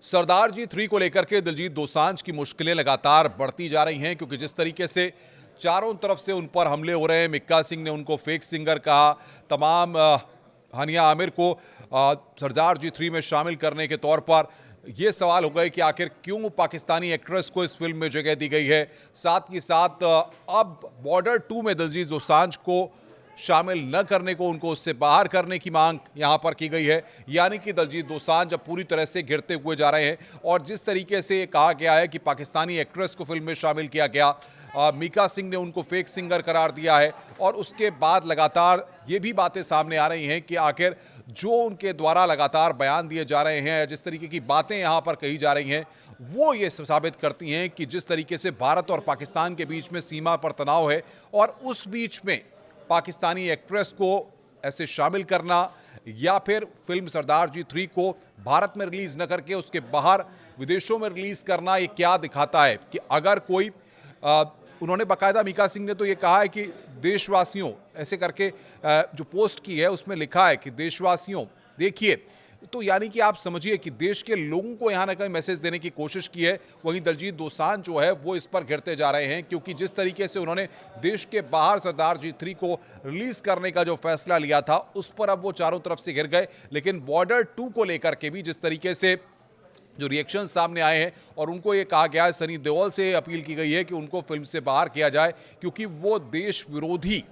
सरदार जी 3 को लेकर के दिलजीत दोसांझ की मुश्किलें लगातार बढ़ती जा रही हैं, क्योंकि जिस तरीके से चारों तरफ से उन पर हमले हो रहे हैं। मिक्का सिंह ने उनको फेक सिंगर कहा, तमाम हानिया आमिर को सरदार जी 3 में शामिल करने के तौर पर ये सवाल हो गए कि आखिर क्यों पाकिस्तानी एक्ट्रेस को इस फिल्म में जगह दी गई है। साथ ही साथ अब बॉर्डर 2 में दिलजीत दोसांझ को शामिल न करने को, उनको उससे बाहर करने की मांग यहां पर की गई है। यानी कि दिलजीत दोसांझ अब पूरी तरह से घिरते हुए जा रहे हैं। और जिस तरीके से कहा गया है कि पाकिस्तानी एक्ट्रेस को फिल्म में शामिल किया गया, मीका सिंह ने उनको फेक सिंगर करार दिया है। और उसके बाद लगातार ये भी बातें सामने आ रही हैं कि आखिर जो उनके द्वारा लगातार बयान दिए जा रहे हैं, जिस तरीके की बातें यहाँ पर कही जा रही हैं, वो ये साबित करती हैं कि जिस तरीके से भारत और पाकिस्तान के बीच में सीमा पर तनाव है, और उस बीच में पाकिस्तानी एक्ट्रेस को ऐसे शामिल करना या फिर फिल्म सरदार जी 3 को भारत में रिलीज न करके उसके बाहर विदेशों में रिलीज करना, ये क्या दिखाता है कि अगर कोई उन्होंने बाकायदा, मीका सिंह ने तो ये कहा है कि देशवासियों, ऐसे करके जो पोस्ट की है उसमें लिखा है कि देशवासियों देखिए, तो यानी कि आप समझिए कि देश के लोगों को यहाँ न कहीं मैसेज देने की कोशिश की है। वहीं दिलजीत दोसांझ जो है वो इस पर घिरते जा रहे हैं, क्योंकि जिस तरीके से उन्होंने देश के बाहर सरदार जी 3 को रिलीज करने का जो फैसला लिया था, उस पर अब वो चारों तरफ से घिर गए। लेकिन बॉर्डर 2 को लेकर के भी जिस तरीके से जो रिएक्शन सामने आए हैं, और उनको ये कहा गया है, सनी देओल से अपील की गई है कि उनको फिल्म से बाहर किया जाए, क्योंकि वो देश विरोधी,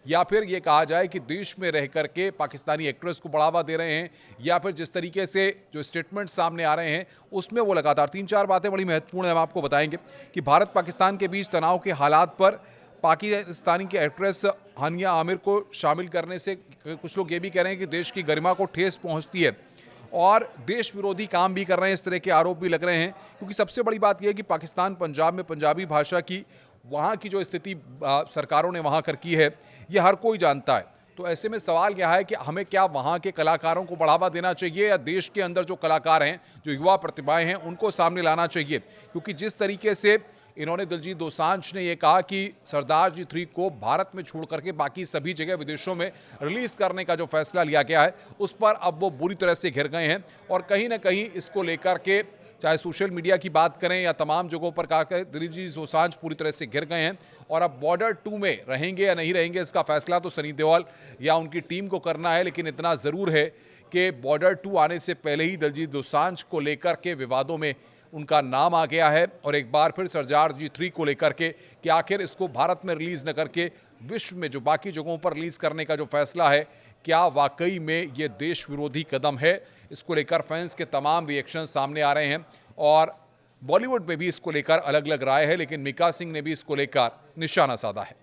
या फिर ये कहा जाए कि देश में रह करके पाकिस्तानी एक्ट्रेस को बढ़ावा दे रहे हैं, या फिर जिस तरीके से जो स्टेटमेंट सामने आ रहे हैं उसमें वो लगातार 3-4 बातें बड़ी महत्वपूर्ण है। हम आपको बताएंगे कि भारत पाकिस्तान के बीच तनाव के हालात पर पाकिस्तानी के एक्ट्रेस हानिया आमिर को शामिल करने से कुछ लोग ये भी कह रहे हैं कि देश की गरिमा को ठेस पहुँचती है, और देश विरोधी काम भी कर रहे हैं, इस तरह के आरोप भी लग रहे हैं। क्योंकि सबसे बड़ी बात यह है कि पाकिस्तान पंजाब में पंजाबी भाषा की वहाँ की जो स्थिति सरकारों ने वहाँ कर की है, ये हर कोई जानता है। तो ऐसे में सवाल यह है कि हमें क्या वहाँ के कलाकारों को बढ़ावा देना चाहिए, या देश के अंदर जो कलाकार हैं, जो युवा प्रतिभाएं हैं, उनको सामने लाना चाहिए। क्योंकि जिस तरीके से इन्होंने, दिलजीत दोसांझ ने ये कहा कि सरदार जी 3 को भारत में छोड़ करके बाकी सभी जगह विदेशों में रिलीज करने का जो फैसला लिया गया है, उस पर अब वो बुरी तरह से घिर गए हैं। और कहीं ना कहीं इसको लेकर के, चाहे सोशल मीडिया की बात करें या तमाम जगहों पर कहा कि दिलजीत दोसांझ पूरी तरह से घिर गए हैं। और अब बॉर्डर 2 में रहेंगे या नहीं रहेंगे, इसका फैसला तो सनी देओल या उनकी टीम को करना है। लेकिन इतना ज़रूर है कि बॉर्डर 2 आने से पहले ही दिलजीत दोसांझ को लेकर के विवादों में उनका नाम आ गया है। और एक बार फिर सरदार जी 3 को लेकर के कि आखिर इसको भारत में रिलीज़ न करके विश्व में जो बाकी जगहों पर रिलीज़ करने का जो फैसला है, क्या वाकई में ये देश विरोधी कदम है। इसको लेकर फैंस के तमाम रिएक्शन सामने आ रहे हैं, और बॉलीवुड में भी इसको लेकर अलग अलग राय है। लेकिन मीका सिंह ने भी इसको लेकर निशाना साधा है।